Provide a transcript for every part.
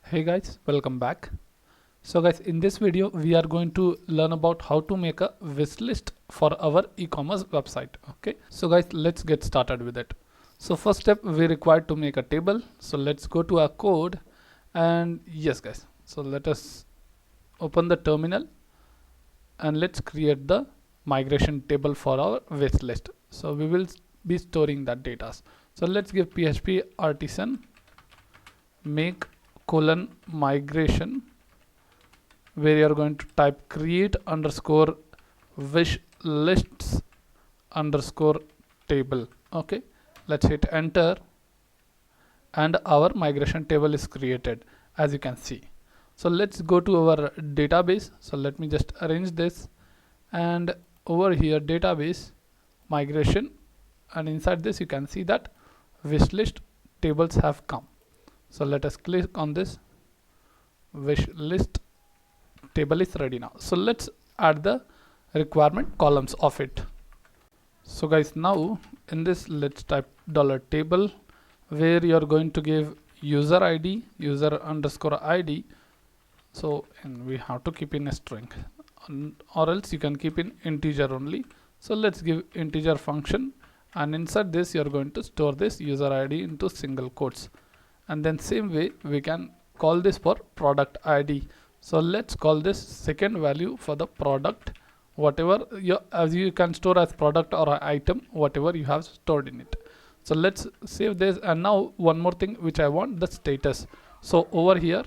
Hey guys, welcome back. So guys, in this video we are going to learn about how to make a wish list for our e-commerce website. Okay, so guys, let's get started with it. So first step, we require to make a table. So let's go to our code, and yes guys, so let us open the terminal and let's create the migration table for our wish list. So we will be storing that data. So let's give PHP artisan make :migration, where you are going to type create underscore wish lists underscore table. Okay, let's hit enter, and our migration table is created, as you can see. So let's go to our database. So let me just arrange this, and over here database migration, and inside this you can see that wish list tables have come. So let us click on this. Wish list table is ready now. So let's add the requirement columns of it. So guys, now in this let's type $table, where you're going to give user ID, user underscore ID. So and we have to keep in a string, or else you can keep in integer only. So let's give integer function, and inside this you're going to store this user ID into single quotes, and then same way we can call this for product ID. So let's call this second value for the product, whatever as you can store as product or item, whatever you have stored in it. So let's save this, and now one more thing which I want, the status. So over here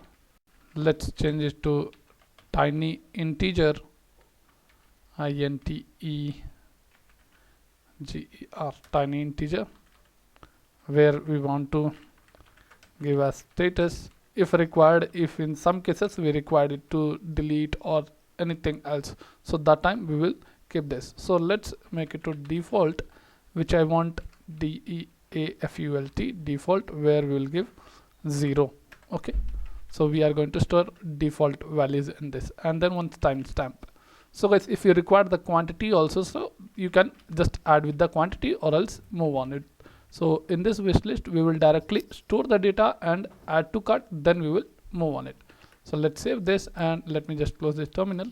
let's change it to tiny integer, integer, tiny integer, where we want to give a status if required, if in some cases we required it to delete or anything else, so that time we will keep this. So let's make it to default, which I want default default, where we will give 0. Okay, so we are going to store default values in this, and then one timestamp. So guys, if you require the quantity also, so you can just add with the quantity or else move on it. So in this wish list we will directly store the data and add to cart, then we will move on it. So let's save this, and let me just close this terminal.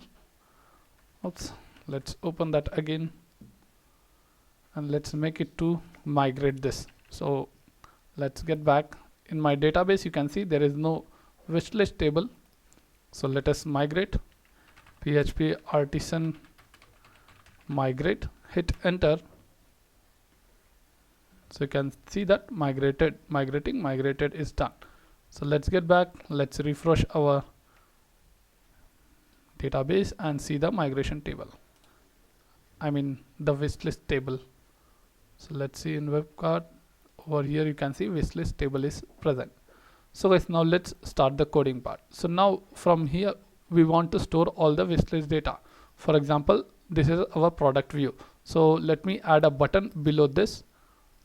Oops, let's open that again, and let's make it to migrate this. So let's get back. In my database you can see there is no wish list table. So let us migrate. PHP artisan migrate, hit enter. So you can see that migrated is done. So let's get back, let's refresh our database and see the migration table, I mean the wishlist table. So let's see in web cart, over here you can see wishlist table is present. So guys, now let's start the coding part. So now from here we want to store all the wishlist data. For example, this is our product view. So let me add a button below this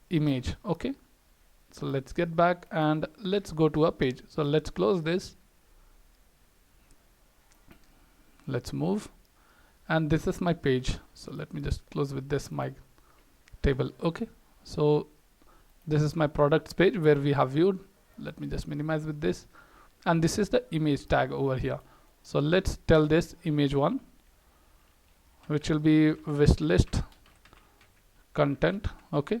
image. Okay, so let's get back and let's go to a page. So let's close this, let's move, and this is my page. So let me just close with this my table. Okay, so this is my products page where we have viewed. Let me just minimize with this, and this is the image tag over here. So let's tell this image1, which will be wish list content. Okay,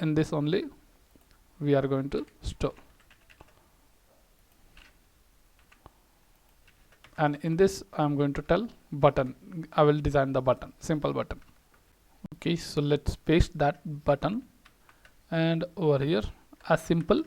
in this only we are going to store, and in this I am going to tell button, I will design the button, simple button. Okay, so let's paste that button, and over here as simple,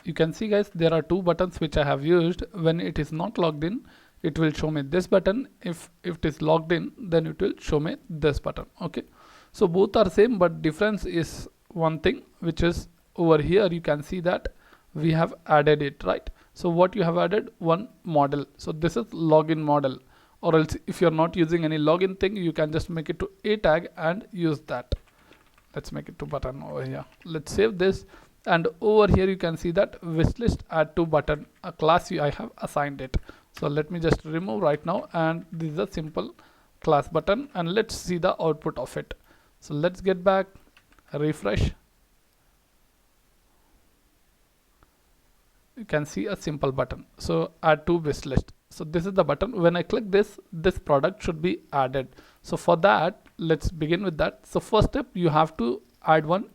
you can see guys, there are two buttons which I have used. When it is not logged in, it will show me this button. If it is logged in, then it will show me this button. Okay, so both are same, but difference is one thing, which is over here you can see that we have added it, right? So what you have added, one model. So this is login model, or else if you're not using any login thing, you can just make it to a tag and use that. Let's make it to button over here. Let's save this, and over here you can see that wishlist add to button, a class I have assigned it. So let me just remove right now, and this is a simple class button, and let's see the output of it. So let's get back, refresh, you can see a simple button. So add to wish list. So this is the button. When I click this, this product should be added. So for that, let's begin with that. So first step, you have to add one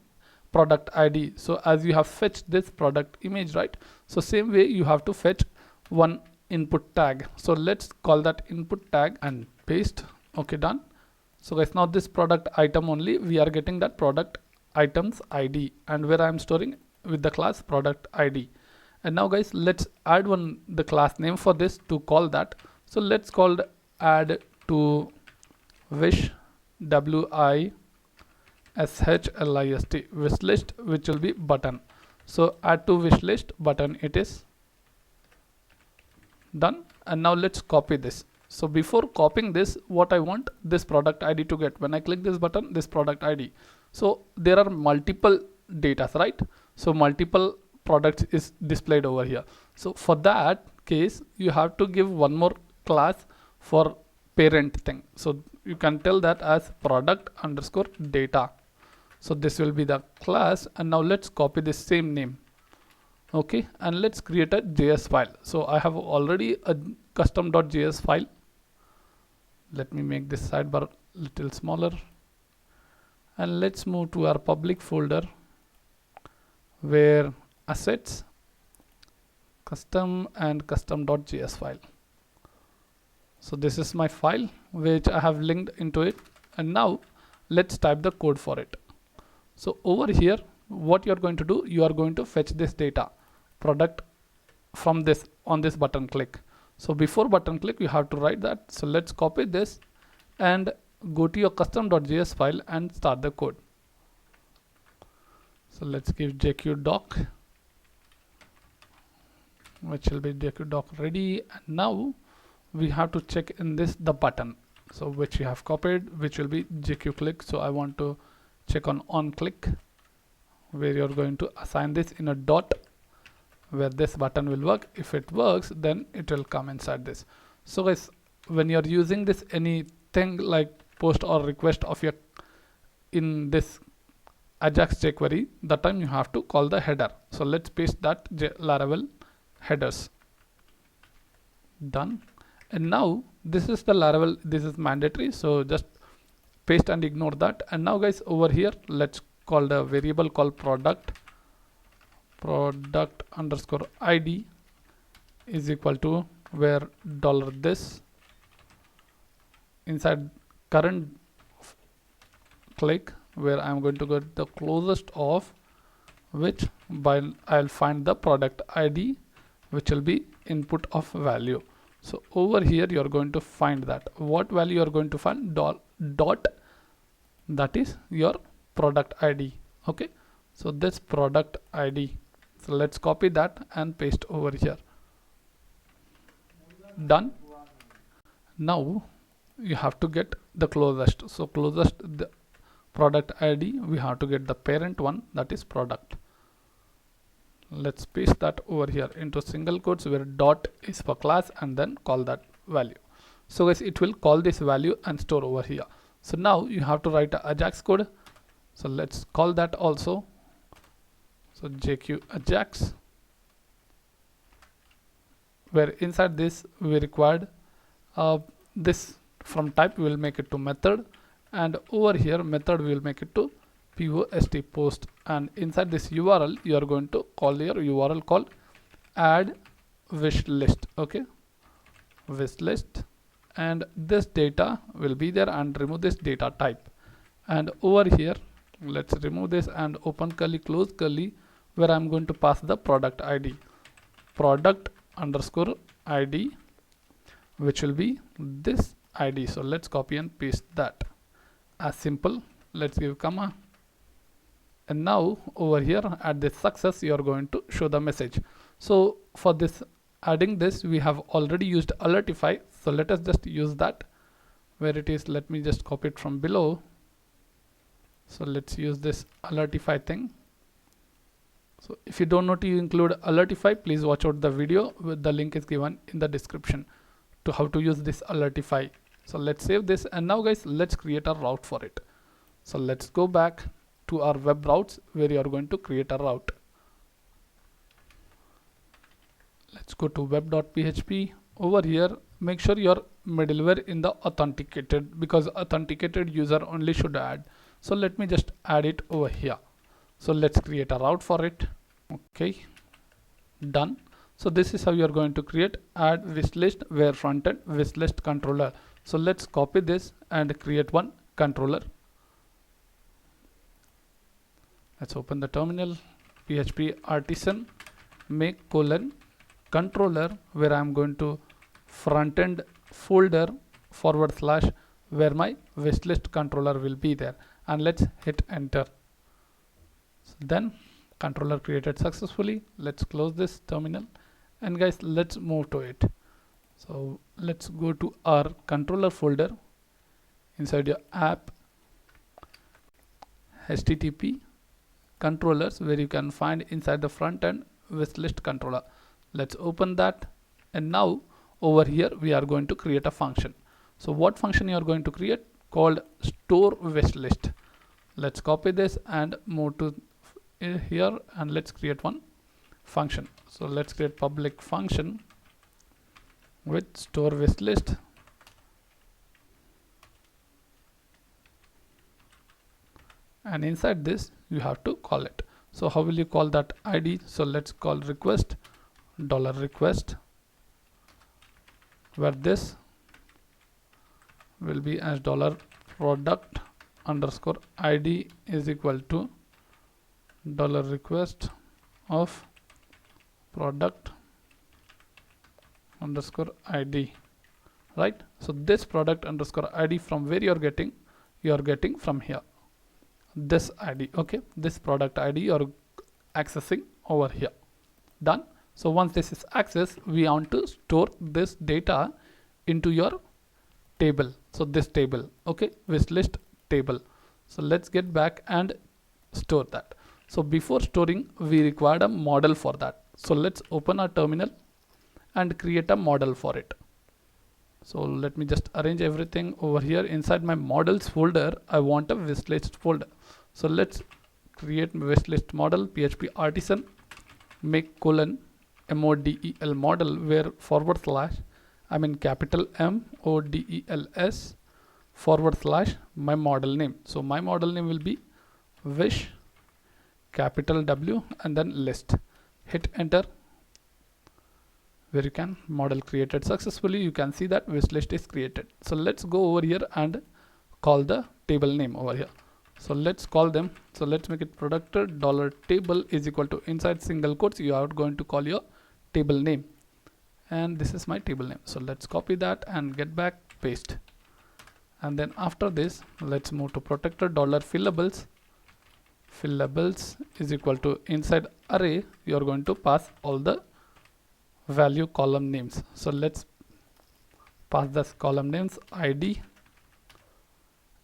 product ID. So as you have fetched this product image, right? So same way you have to fetch one input tag. So let's call that input tag and paste. Okay, done. So guys, now this product item only, we are getting that product items ID, and where I am storing with the class product ID. And now guys, let's add the class name for this to call that. So let's call the add to wish, WISHLIST, wish list, which will be button. So add to wish list button, it is done. And now let's copy this. So before copying this, what I want this product ID to get, when I click this button, this product ID. So there are multiple data, right? So multiple products is displayed over here. So for that case, you have to give one more class for parent thing. So you can tell that as product underscore data. So this will be the class. And now let's copy this same name. Okay, and let's create a JS file. So I have already a custom.js file. Let me make this sidebar little smaller, and let's move to our public folder where assets, custom and custom.js file. So this is my file which I have linked into it, and now let's type the code for it. So over here, what you're going to do, you are going to fetch this data product from this on this button click. So before button click, you have to write that. So let's copy this and go to your custom.js file and start the code. So let's give jqdoc, which will be jqdoc ready. And now we have to check in this the button, so which we have copied, which will be jqclick. So I want to check on click, where you're going to assign this in a dot, where this button will work. If it works, then it will come inside this. So guys, when you're using this anything like post or request of your in this Ajax jQuery, that time you have to call the header. So let's paste that Laravel headers. Done. And now this is the Laravel, this is mandatory, so just paste and ignore that. And now guys, over here, let's call the variable called product underscore ID is equal to where $this inside current click, where I'm going to get the closest of which by I'll find the product ID, which will be input of value. So over here you're going to find that what value you're going to find dot, that is your product ID. Okay, so this product ID, so let's copy that and paste over here. Done. Now you have to get the closest. So closest the product ID, we have to get the parent one, that is product. Let's paste that over here into single quotes, where dot is for class, and then call that value. So guys, it will call this value and store over here. So now you have to write a Ajax code. So let's call that also. So JQ Ajax, where inside this we required this from type, we will make it to method, and over here method we will make it to post, and inside this URL you are going to call your URL called add wish list. Okay, wish list, and this data will be there, and remove this data type. And over here let's remove this and open curly, close curly, where I'm going to pass the product ID, product underscore ID, which will be this ID. So let's copy and paste that as simple. Let's give comma, and now over here at this success you are going to show the message. So for this adding this, we have already used Alertify, so let us just use that where it is. Let me just copy it from below. So let's use this Alertify thing. So if you don't know to include Alertify, please watch out the video, the link is given in the description to how to use this Alertify. So let's save this, and now guys, let's create a route for it. So let's go back to our web routes, where you are going to create a route. Let's go to web.php. Over here, make sure your middleware in the authenticated, because authenticated user only should add. So let me just add it over here. So let's create a route for it. Okay, done. So this is how you're going to create add wishlist where frontend wishlist controller. So let's copy this and create one controller. Let's open the terminal. PHP artisan make colon controller where I'm going to frontend folder / where my wishlist controller will be there, and let's hit enter. So then controller created successfully. Let's close this terminal, and guys, let's move to it. So let's go to our controller folder inside your app, http controllers, where you can find inside the front end wishlist controller. Let's open that, and now over here we are going to create a function. So what function you are going to create? Called store wishlist. Let's copy this and move to here, and let's create one function. So let's create public function with store wishlist, and inside this you have to call it. So how will you call that ID? So let's call request $request, where this will be as $product underscore ID is equal to $request of product underscore ID, right? So this product underscore ID, from where you are getting from here, this ID. Okay, this product ID you are accessing over here. Done. So once this is accessed, we want to store this data into your table. So this table, okay, wishlist table. So let's get back and store that. So before storing, we required a model for that. So let's open our terminal and create a model for it. So let me just arrange everything over here. Inside my models folder, I want a wishlist folder. So let's create wishlist model, PHP artisan make colon model model, where / I'm in capital MODELS / my model name. So my model name will be wish, capital W, and then list. Hit enter, where you can model created successfully. You can see that wishlist is created. So let's go over here and call the table name over here. So let's call them. So let's make it product $table is equal to, inside single quotes you are going to call your table name, and this is my table name. So let's copy that and get back, paste, and then after this let's move to protector $fillables. Fillables is equal to, inside array you are going to pass all the value column names. So let's pass this column names ID,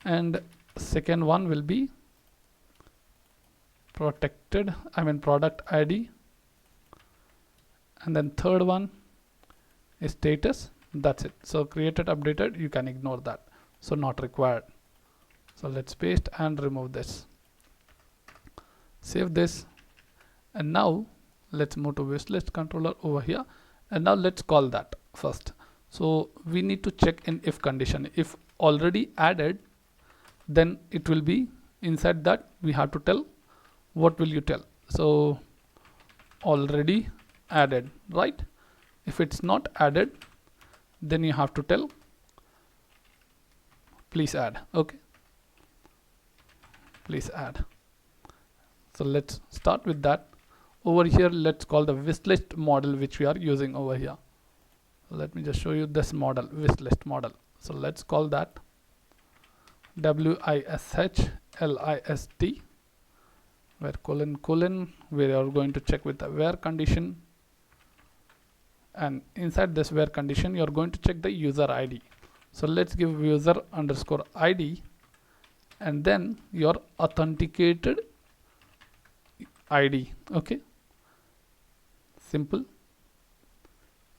and second one will be product ID, and then third one is status. That's it. So created, updated, you can ignore that, so not required. So let's paste and remove this, save this, and now let's move to wishlist controller over here, and now let's call that first. So we need to check in if condition. If already added, then it will be inside that we have to tell. What will you tell? So already added, right? If it's not added, then you have to tell please add. Okay, please add. So let's start with that. Over here let's call the wishlist model, which we are using over here. Let me just show you this model, wishlist model. So let's call that WISHLIST, where colon we are going to check with the where condition, and inside this where condition you are going to check the user ID. So let's give user underscore ID, and then your authenticated ID. Okay, simple.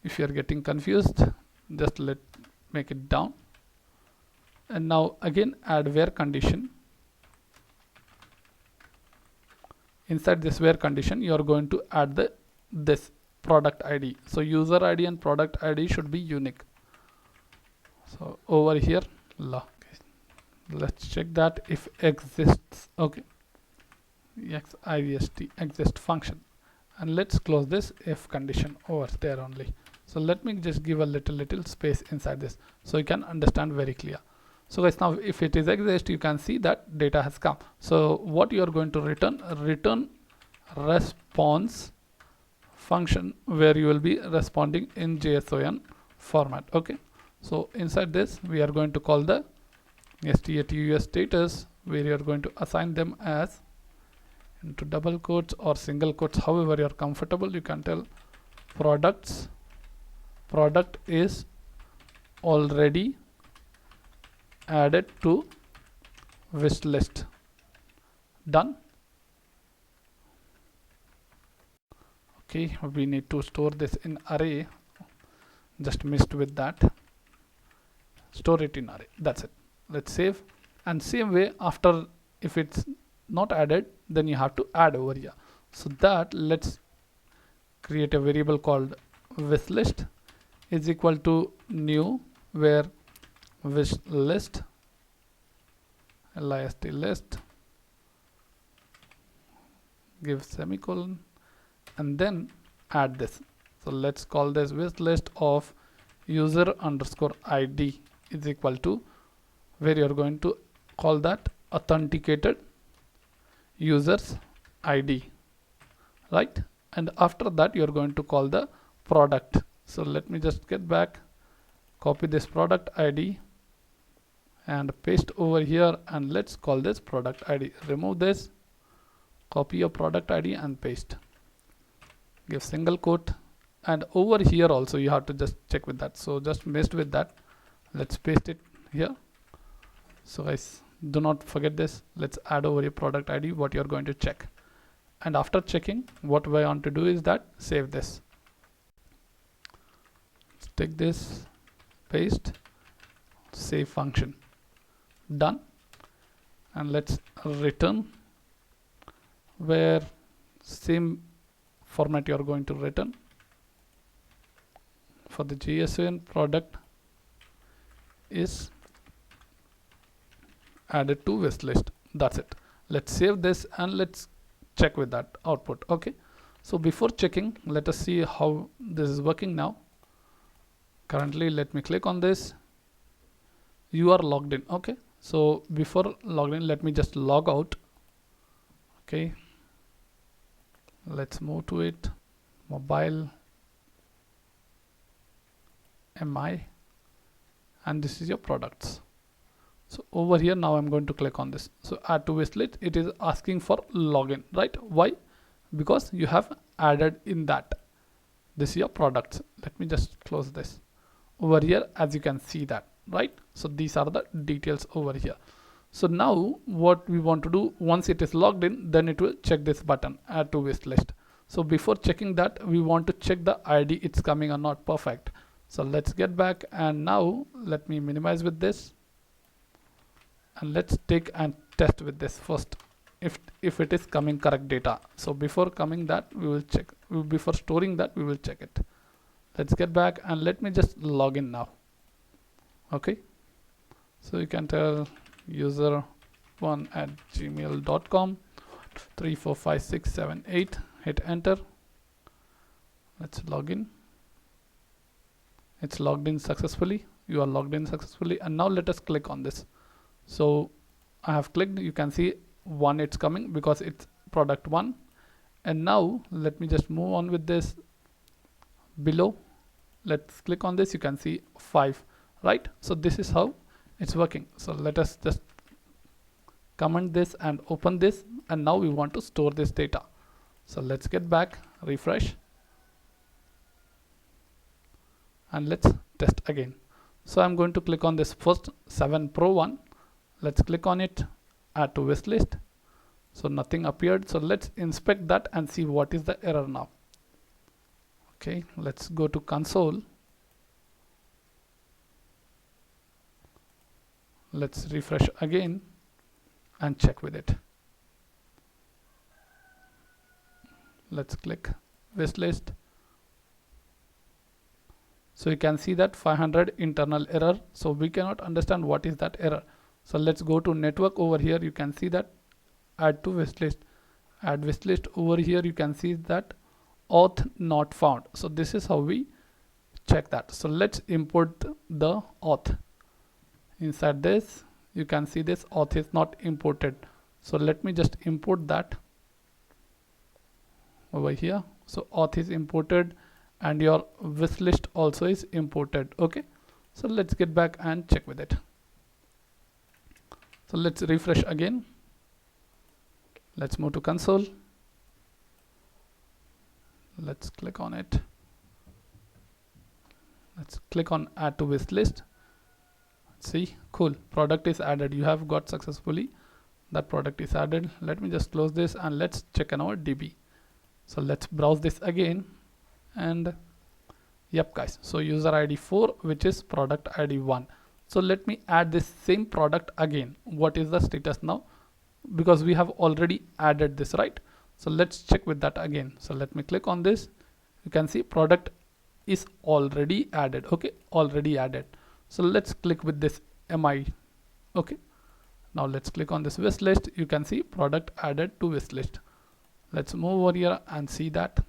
If you are getting confused, just make it down, and now again add where condition. Inside this where condition you are going to add this product ID. So user ID and product ID should be unique. So over here, let's check that if exists. Okay, exist function, and let's close this if condition over there only. So let me just give a little space inside this so you can understand very clear. So guys, now if it is exist, you can see that data has come. So what you are going to return response function, where you will be responding in JSON format. Okay, so inside this we are going to call the STATUS status, where you are going to assign them as into double quotes or single quotes, however you are comfortable. You can tell product is already added to wish list. Done. Okay, we need to store this in array, just missed with that. Store it in array, that's it. Let's save, and same way, after if it's not added, then you have to add over here. So that let's create a variable called wish list is equal to new, where wish list list give semicolon, and then add this. So let's call this wish list of user underscore ID is equal to, where you're going to call that authenticated users ID, right? And after that you're going to call the product. So let me just get back, copy this product ID and paste over here, and let's call this product ID. Remove this, copy your product ID and paste, give single quote, and over here also you have to just check with that. So just messed with that, let's paste it here. So guys, do not forget this. Let's add over your product ID what you're going to check, and after checking, what we want to do is that save this. Let's take this, paste, save function. Done. And let's return, where same format you are going to return for the JSON product is added to wish list. That's it. Let's save this and let's check with that output. Okay, so before checking, let us see how this is working now. Currently, let me click on this. You are logged in. Okay, so before logged in, let me just log out. Okay, let's move to it, mobile MI, and this is your products. So over here now I'm going to click on this. So add to wish list, it is asking for login, right? Why? Because you have added in that. This is your products. Let me just close this. Over here, as you can see that, right? So these are the details over here. So now what we want to do, once it is logged in, then it will check this button, add to wish list. So before checking that, we want to check the ID, it's coming or not. Perfect. So let's get back, and now let me minimize with this, and let's take and test with this first if it is coming correct data. So before coming that, we will check, before storing that we will check it. Let's get back, and let me just log in now. Okay, so you can tell user1@gmail.com 345678, hit enter. Let's log in. It's logged in successfully. You are logged in successfully, and now let us click on this. So I have clicked, you can see 1, it's coming because it's product 1. And now let me just move on with this. Below, let's click on this, you can see 5, right? So this is how it's working. So let us just comment this and open this, and now we want to store this data. So let's get back, refresh, and let's test again. So I'm going to click on this first 7 Pro one. Let's click on it, add to wish list. So nothing appeared. So let's inspect that and see what is the error now. Okay, let's go to console. Let's refresh again and check with it. Let's click wish list, So you can see that 500 internal error. So we cannot understand what is that error. So let's go to network. Over here you can see that add to wishlist. Add wishlist. Over here you can see that auth not found. So this is how we check that. So let's import the auth. Inside this you can see this auth is not imported. So let me just import that over here. So auth is imported and your wishlist also is imported. Okay, so let's get back and check with it. So let's refresh again. Let's move to console. Let's click on it. Let's click on add to wishlist. See, cool, product is added. You have got successfully that product is added. Let me just close this and let's check on our DB. So let's browse this again, and yep guys, so user ID 4, which is product ID 1. So let me add this same product again. What is the status now? Because we have already added this, right? So let's check with that again. So let me click on this. You can see product is already added. Okay, already added. So let's click with this MI. Okay, now let's click on this wish list. You can see product added to wish list. Let's move over here and see that.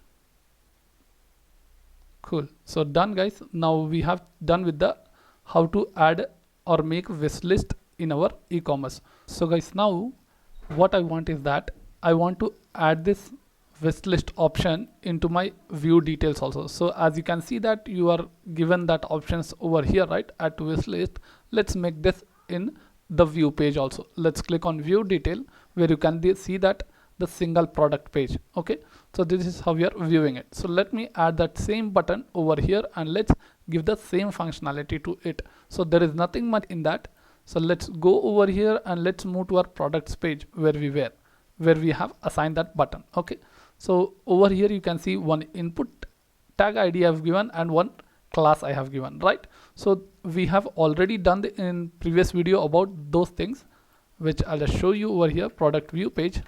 Cool, so done guys. Now we have done with the how to add or make wish list in our e-commerce. So guys, now what I want is that I want to add this wish list option into my view details also. So as you can see that you are given that options over here, right? Add to wish list. Let's make this in the view page also. Let's click on view detail, where you can see that the single product page. Okay, so this is how we are viewing it. So let me add that same button over here and let's give the same functionality to it. So there is nothing much in that. So let's go over here and let's move to our products page where we have assigned that button. Okay, so over here you can see one input tag ID I have given and one class I have given, right? So we have already done in previous video about those things, which I'll just show you over here. Product view page.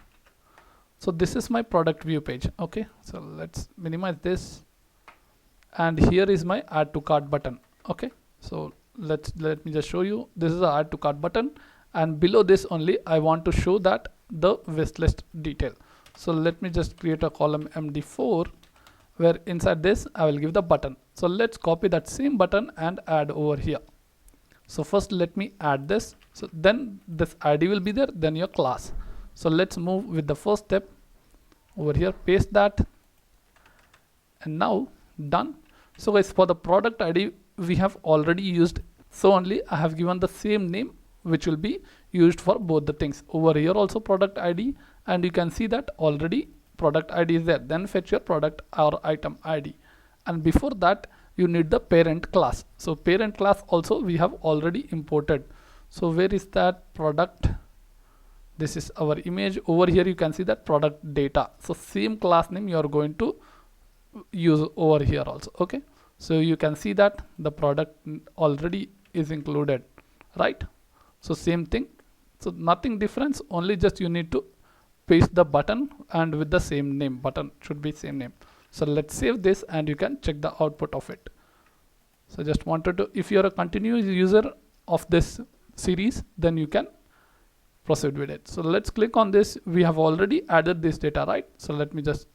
So this is my product view page. Okay, so let's minimize this, and here is my add to cart button. Okay, so let me just show you. This is the add to cart button, and below this only I want to show that the wish list detail. So let me just create a column MD4, where inside this I will give the button. So let's copy that same button and add over here. So first let me add this. So then this ID will be there, then your class. So let's move with the first step over here, paste that, and now done. So guys, for the product ID we have already used, so only I have given the same name which will be used for both the things. Over here also product ID, and you can see that already product ID is there. Then fetch your product or item ID, and before that you need the parent class. So parent class also we have already imported. So where is that product? This is our image. Over here you can see that product data. So same class name you are going to use over here also. Okay, so you can see that the product already is included, right? So same thing, so nothing difference, only just you need to paste the button and with the same name. Button should be same name. So let's save this and you can check the output of it. So just wanted to, if you are a continuous user of this series, then you can proceed with it. So let's click on this. We have already added this data, right? So let me just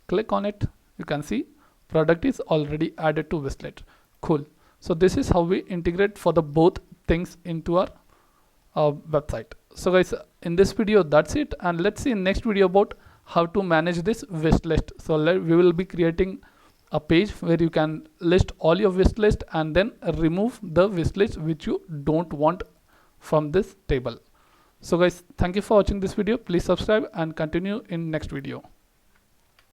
click on it. You can see product is already added to Wishlet. Cool. So this is how we integrate for the both things into our website. So guys, in this video that's it, and let's see in next video about how to manage this wish list. So we will be creating a page where you can list all your wish list and then remove the wish list which you don't want from this table. So guys, thank you for watching this video. Please subscribe and continue in next video.